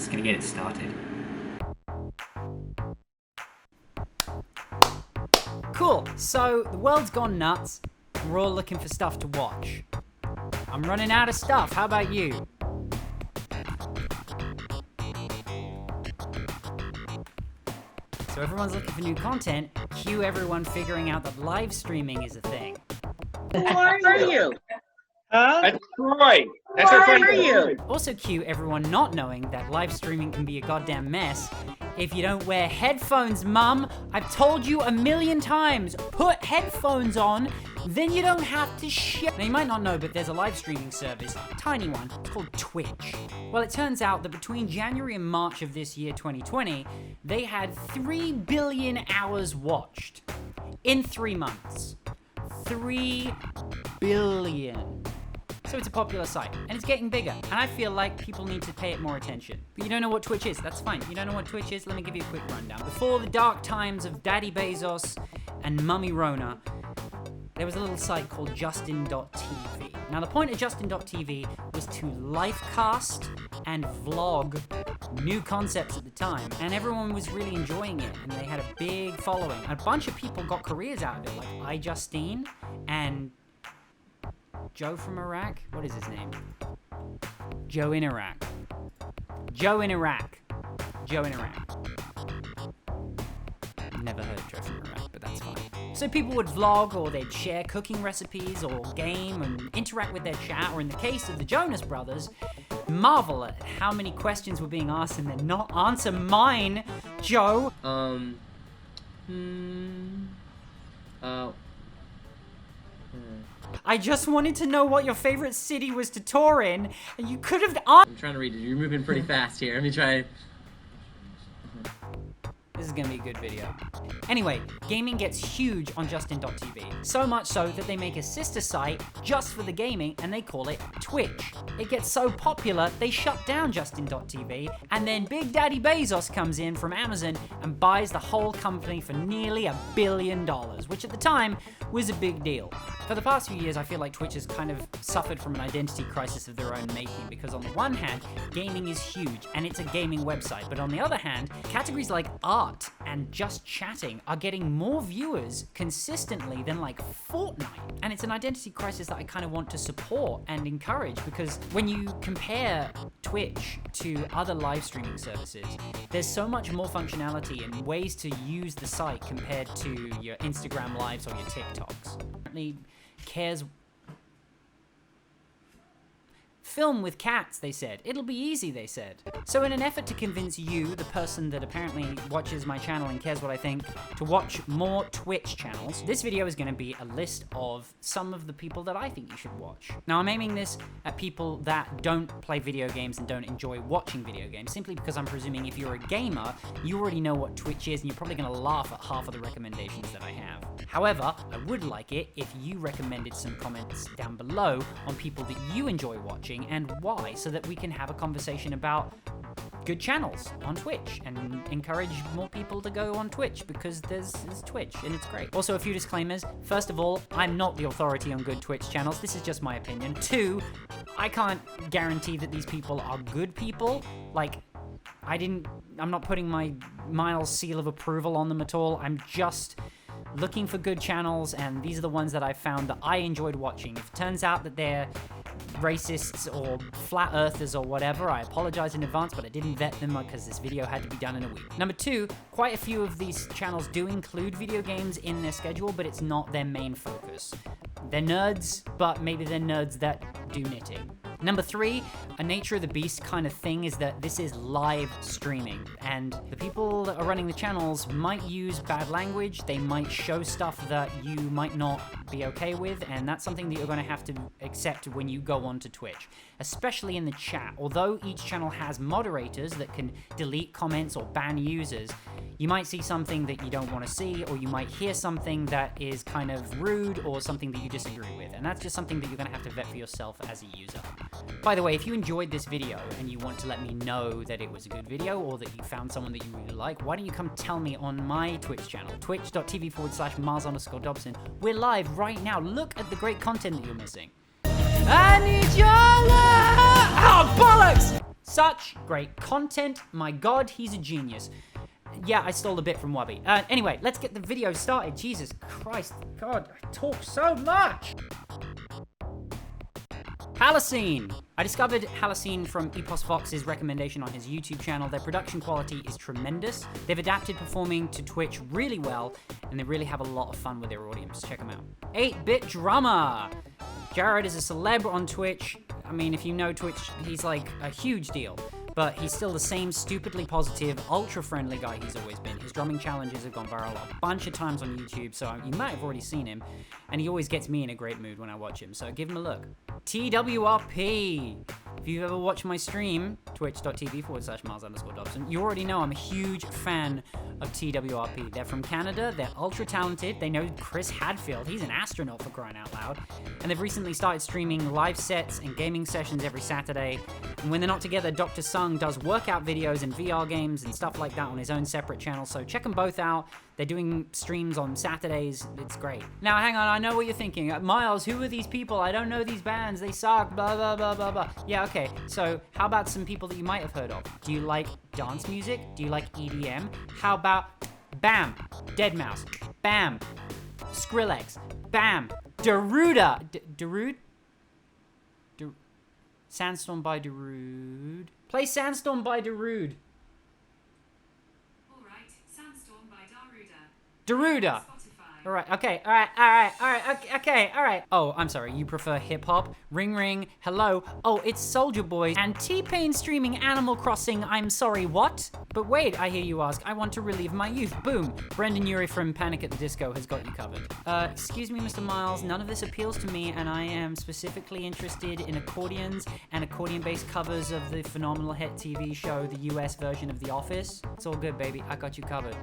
just gonna get it started. Cool, so the world's gone nuts, and we're all looking for stuff to watch. I'm running out of stuff, how about you? So everyone's looking for new content, cue everyone figuring out that live streaming is a thing. Who are you? Huh? That's Troy. That's Who our friend. are you? Also cue everyone not knowing that live streaming can be a goddamn mess if you don't wear headphones, mum. I've told you a million times, put headphones on, then you don't have to shit. Now you might not know, but there's a live streaming service, tiny one, it's called Twitch. Well, it turns out that between January and March of this year, 2020, they had 3 billion hours watched in 3 months. 3 billion. So it's a popular site, and it's getting bigger, and I feel like people need to pay it more attention. But you don't know what Twitch is, that's fine. You don't know what Twitch is? Let me give you a quick rundown. Before the dark times of Daddy Bezos and Mummy Rona, there was a little site called Justin.tv. Now the point of Justin.tv was to livecast and vlog new concepts at the time, and everyone was really enjoying it, and they had a big following. A bunch of people got careers out of it, like iJustine and Joe from Iraq? What is his name? Joe in Iraq. Joe in Iraq. Joe in Iraq. Never heard of Joe from Iraq, but that's fine. So people would vlog, or they'd share cooking recipes, or game, and interact with their chat, or in the case of the Jonas Brothers, marvel at how many questions were being asked and then not answer mine, Joe. I just wanted to know what your favorite city was to tour in, and you could have I'm trying to read it. You're moving pretty fast here. Let me try. This is gonna be a good video. Anyway, gaming gets huge on Justin.tv. So much so that they make a sister site just for the gaming, and they call it Twitch. It gets so popular, they shut down Justin.tv, and then Big Daddy Bezos comes in from Amazon and buys the whole company for nearly $1 billion, which at the time was a big deal. For the past few years, I feel like Twitch has kind of suffered from an identity crisis of their own making, because on the one hand, gaming is huge, and it's a gaming website, but on the other hand, categories like art and just chatting are getting more viewers consistently than like Fortnite. And it's an identity crisis that I kind of want to support and encourage, because when you compare Twitch to other live streaming services, there's so much more functionality and ways to use the site compared to your Instagram lives or your TikToks. Apparently cares. Film with cats, they said. It'll be easy, they said. So in an effort to convince you, the person that apparently watches my channel and cares what I think, to watch more Twitch channels, this video is gonna be a list of some of the people that I think you should watch. Now, I'm aiming this at people that don't play video games and don't enjoy watching video games, simply because I'm presuming if you're a gamer, you already know what Twitch is, and you're probably gonna laugh at half of the recommendations that I have. However, I would like it if you recommended some comments down below on people that you enjoy watching and why, so that we can have a conversation about good channels on Twitch and encourage more people to go on Twitch, because there's Twitch and it's great. Also, a few disclaimers. First of all, I'm not the authority on good Twitch channels. This is just my opinion. 2, I can't guarantee that these people are good people. Like, I'm not putting my Myles seal of approval on them at all. I'm just looking for good channels, and these are the ones that I've found that I enjoyed watching. If it turns out that they're racists or flat earthers or whatever, I apologize in advance, but I didn't vet them because this video had to be done in a week. Number 2, quite a few of these channels do include video games in their schedule, but it's not their main focus. They're nerds, but maybe they're nerds that do knitting. Number 3, a nature of the beast kind of thing is that this is live streaming, and the people that are running the channels might use bad language, they might show stuff that you might not be okay with, and that's something that you're going to have to accept when you go onto Twitch, especially in the chat. Although each channel has moderators that can delete comments or ban users, you might see something that you don't want to see, or you might hear something that is kind of rude or something that you disagree with, and that's just something that you're going to have to vet for yourself as a user. By the way, if you enjoyed this video and you want to let me know that it was a good video, or that you found someone that you really like, why don't you come tell me on my Twitch channel, twitch.tv/Myles_Dobson. We're live right now. Look at the great content that you're missing. I need your love! Oh, bollocks! Such great content. My God, he's a genius. Yeah, I stole a bit from Wubby. Anyway, let's get the video started. Jesus Christ. God, I talk so much. Halicene! I discovered Halicene from Epos Fox's recommendation on his YouTube channel. Their production quality is tremendous. They've adapted performing to Twitch really well, and they really have a lot of fun with their audience. Check them out. 8-Bit Drummer! Jared is a celeb on Twitch. I mean, if you know Twitch, he's like a huge deal. But he's still the same stupidly positive, ultra-friendly guy he's always been. His drumming challenges have gone viral a bunch of times on YouTube, so you might have already seen him. And he always gets me in a great mood when I watch him, so give him a look. TWRP. If you've ever watched my stream, twitch.tv/Myles_Dobson, you already know I'm a huge fan of TWRP. They're from Canada, they're ultra talented, they know Chris Hadfield, he's an astronaut for crying out loud, and they've recently started streaming live sets and gaming sessions every Saturday, and when they're not together, Dr. Sung does workout videos and VR games and stuff like that on his own separate channel, so check them both out. They're doing streams on Saturdays. It's great. Now, hang on. I know what you're thinking. Myles, who are these people? I don't know these bands. They suck. Blah, blah, blah, blah, blah. Yeah, okay. So how about some people that you might have heard of? Do you like dance music? Do you like EDM? How about Bam, Deadmau5, Bam, Skrillex, Bam, Daruda. Darude? Sandstorm by Darude. Play Sandstorm by Darude. Daruda. All right, okay, all right. Oh, I'm sorry, you prefer hip-hop? Ring Ring, hello. Oh, it's Soulja Boy and T-Pain streaming Animal Crossing, I'm sorry, what? But wait, I hear you ask, I want to relive my youth. Boom, Brendan Urie from Panic at the Disco has got you covered. Excuse me, Mr. Myles, none of this appeals to me, and I am specifically interested in accordions and accordion-based covers of the phenomenal hit TV show, the US version of The Office. It's all good, baby, I got you covered.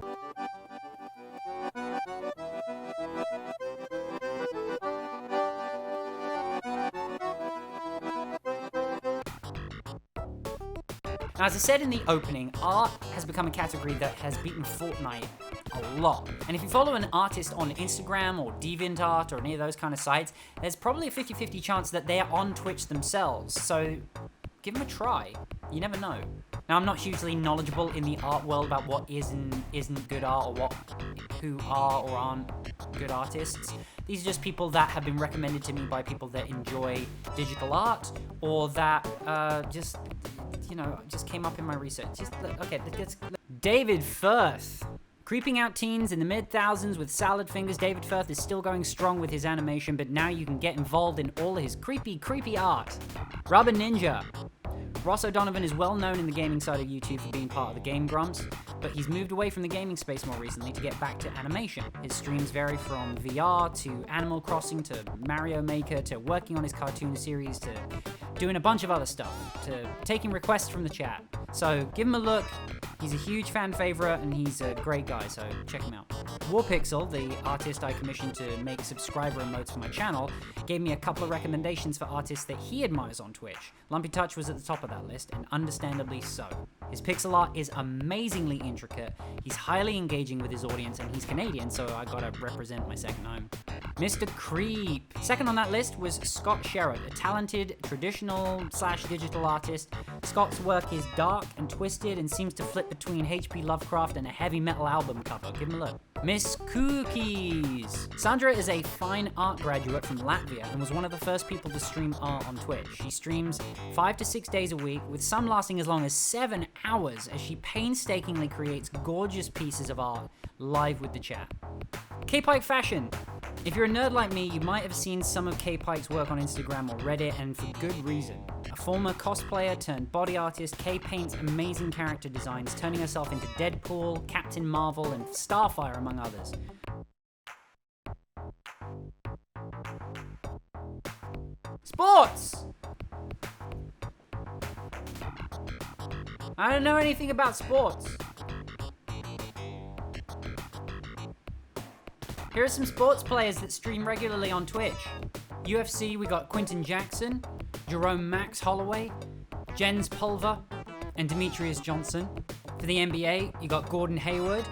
Now, as I said in the opening, art has become a category that has beaten Fortnite a lot. And if you follow an artist on Instagram or DeviantArt or any of those kind of sites, there's probably a 50-50 chance that they are on Twitch themselves. So give them a try. You never know. Now, I'm not hugely knowledgeable in the art world about what is and isn't good art or who are or aren't good artists. These are just people that have been recommended to me by people that enjoy digital art or that just came up in my research. David Firth. Creeping out teens in the mid-thousands with salad fingers, David Firth is still going strong with his animation, but now you can get involved in all of his creepy art. Rubber Ninja. Ross O'Donovan is well known in the gaming side of YouTube for being part of the Game Grumps, but he's moved away from the gaming space more recently to get back to animation. His streams vary from VR to Animal Crossing to Mario Maker to working on his cartoon series to doing a bunch of other stuff, to taking requests from the chat. So give him a look. He's a huge fan favorite and he's a great guy, so check him out. Warpixel, the artist I commissioned to make subscriber emotes for my channel, gave me a couple of recommendations for artists that he admires on Twitch. Lumpy Touch was at the top of that list, and understandably so. His pixel art is amazingly intricate, he's highly engaging with his audience, and he's Canadian, so I gotta represent my second home. Mr. Creep. Second on that list was Scott Sherrod, a talented traditional/digital artist. Scott's work is dark and twisted and seems to flip between H.P. Lovecraft and a heavy metal album cover. Give him a look. Miss Cookies. Sandra is a fine art graduate from Latvia and was one of the first people to stream art on Twitch. She streams 5 to 6 days a week, with some lasting as long as 7 hours, as she painstakingly creates gorgeous pieces of art live with the chat. K-Pike Fashion. If you're a nerd like me, you might have seen some of K-Pike's work on Instagram or Reddit, and for good reason. A former cosplayer turned body artist, Kay paints amazing character designs, turning herself into Deadpool, Captain Marvel, and Starfire, among others. Sports! I don't know anything about sports. Here are some sports players that stream regularly on Twitch. UFC, we got Quinton Jackson, Jerome Max Holloway, Jens Pulver, and Demetrius Johnson. For the NBA, you got Gordon Hayward,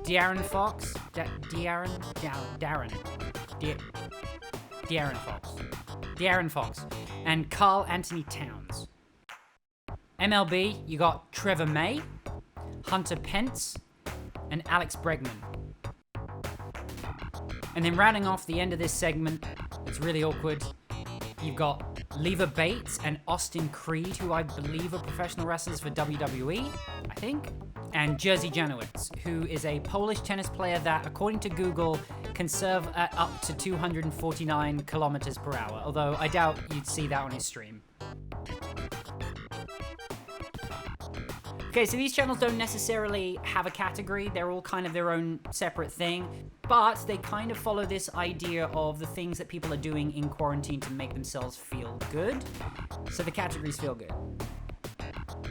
De'Aaron Fox, De'Aaron Fox, and Karl Anthony Towns. MLB, you got Trevor May, Hunter Pence, and Alex Bregman. And then rounding off the end of this segment, it's really awkward, you've got Leva Bates and Austin Creed, who I believe are professional wrestlers for WWE, I think. And Jerzy Janowicz, who is a Polish tennis player that, according to Google, can serve at up to 249 kilometers per hour, although I doubt you'd see that on his stream. Okay, so these channels don't necessarily have a category. They're all kind of their own separate thing, but they kind of follow this idea of the things that people are doing in quarantine to make themselves feel good. So the categories feel good.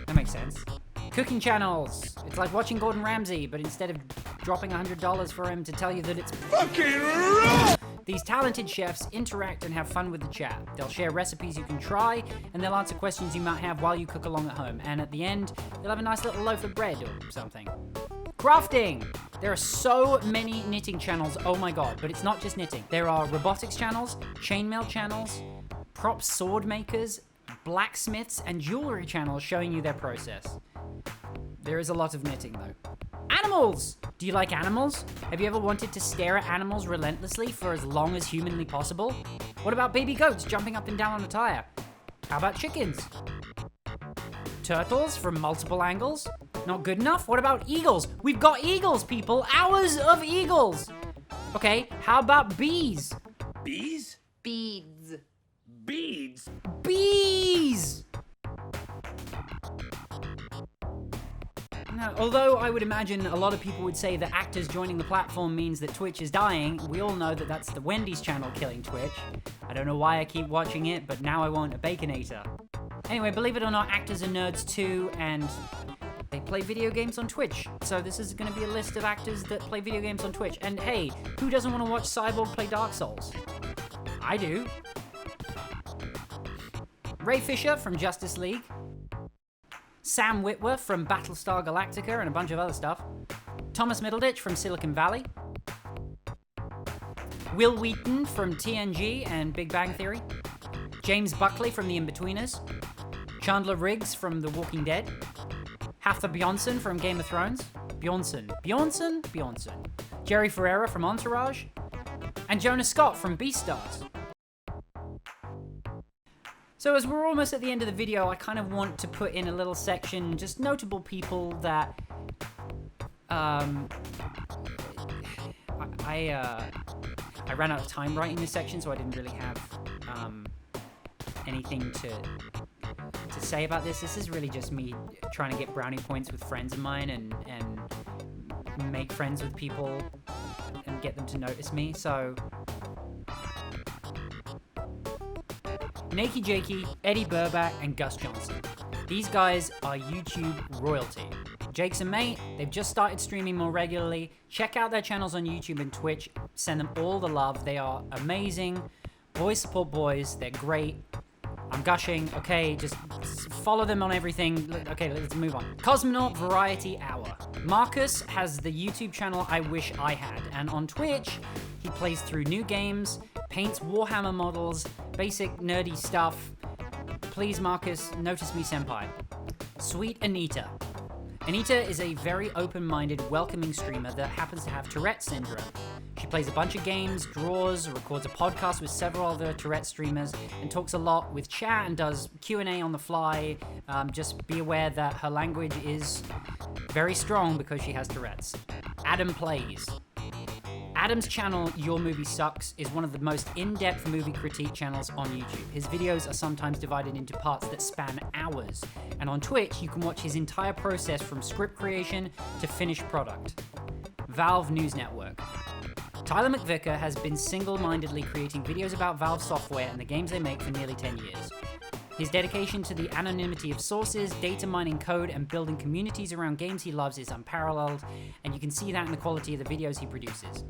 That makes sense. Cooking channels. It's like watching Gordon Ramsay, but instead of dropping $100 for him to tell you that it's fucking raw, these talented chefs interact and have fun with the chat. They'll share recipes you can try, and they'll answer questions you might have while you cook along at home. And at the end, they'll have a nice little loaf of bread or something. Crafting! There are so many knitting channels, oh my god, but it's not just knitting. There are robotics channels, chainmail channels, prop sword makers, blacksmiths, and jewelry channels showing you their process. There is a lot of knitting though. Animals! Do you like animals? Have you ever wanted to stare at animals relentlessly for as long as humanly possible? What about baby goats jumping up and down on a tire? How about chickens? Turtles from multiple angles? Not good enough? What about eagles? We've got eagles, people! Hours of eagles! Okay, how about bees? Bees? Beads. Beads? Bees! Now, although I would imagine a lot of people would say that actors joining the platform means that Twitch is dying, we all know that that's the Wendy's channel killing Twitch. I don't know why I keep watching it, but now I want a Baconator. Anyway, believe it or not, actors are nerds too, and they play video games on Twitch. So this is going to be a list of actors that play video games on Twitch. And hey, who doesn't want to watch Cyborg play Dark Souls? I do. Ray Fisher from Justice League. Sam Witwer from Battlestar Galactica and a bunch of other stuff. Thomas Middleditch from Silicon Valley. Will Wheaton from TNG and Big Bang Theory. James Buckley from The Inbetweeners. Chandler Riggs from The Walking Dead. Hatha Bjornsson from Game of Thrones. Bjornsson. Jerry Ferrera from Entourage. And Jonah Scott from Beastars. So as we're almost at the end of the video, I kind of want to put in a little section, just notable people that, I ran out of time writing this section, so I didn't really have, anything to say about this. This is really just me trying to get brownie points with friends of mine and make friends with people and get them to notice me, so... Nakey Jakey, Eddie Burback, and Gus Johnson. These guys are YouTube royalty. Jake's a mate, they've just started streaming more regularly. Check out their channels on YouTube and Twitch. Send them all the love. They are amazing. Boys support boys. They're great. I'm gushing. Okay, just follow them on everything. Okay, let's move on. Cosmonaut Variety Hour. Marcus has the YouTube channel I wish I had, and on Twitch, he plays through new games, paints Warhammer models, basic nerdy stuff. Please, Marcus, notice me, senpai. Sweet Anita. Anita is a very open-minded, welcoming streamer that happens to have Tourette syndrome. She plays a bunch of games, draws, records a podcast with several other Tourette streamers, and talks a lot with chat and does Q&A on the fly. Just be aware that her language is very strong because she has Tourette's. Adam Plays. Adam's channel, Your Movie Sucks, is one of the most in-depth movie critique channels on YouTube. His videos are sometimes divided into parts that span hours, and on Twitch, you can watch his entire process from script creation to finished product. Valve News Network. Tyler McVicker has been single-mindedly creating videos about Valve software and the games they make for nearly 10 years. His dedication to the anonymity of sources, data mining code, and building communities around games he loves is unparalleled, and you can see that in the quality of the videos he produces.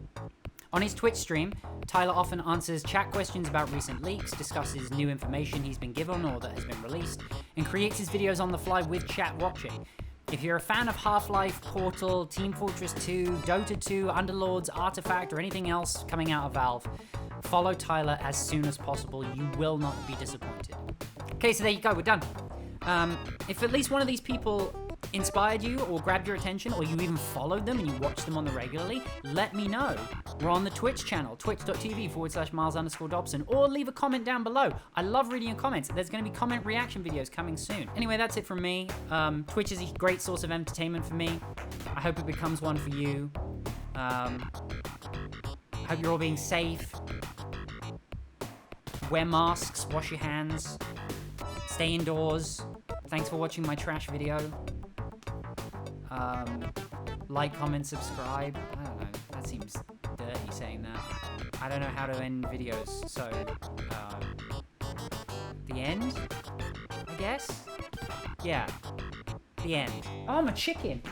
On his Twitch stream, Tyler often answers chat questions about recent leaks, discusses new information he's been given or that has been released, and creates his videos on the fly with chat watching. If you're a fan of Half-Life, Portal, Team Fortress 2, Dota 2, Underlords, Artifact, or anything else coming out of Valve, follow Tyler as soon as possible. You will not be disappointed. Okay, so there you go, we're done. If at least one of these people inspired you or grabbed your attention, or you even followed them and you watch them on the regularly, let me know. We're on the Twitch channel, twitch.tv/Myles_Dobson, or leave a comment down below. I love reading your comments. There's going to be comment reaction videos coming soon. Anyway, that's it from me. Twitch is a great source of entertainment for me. I hope it becomes one for you. I hope you're all being safe. Wear masks, wash your hands, stay indoors. Thanks for watching my trash video. Like, comment, subscribe. I don't know. That seems dirty saying that. I don't know how to end videos, so the end, I guess? Yeah, the end. Oh, I'm a chicken.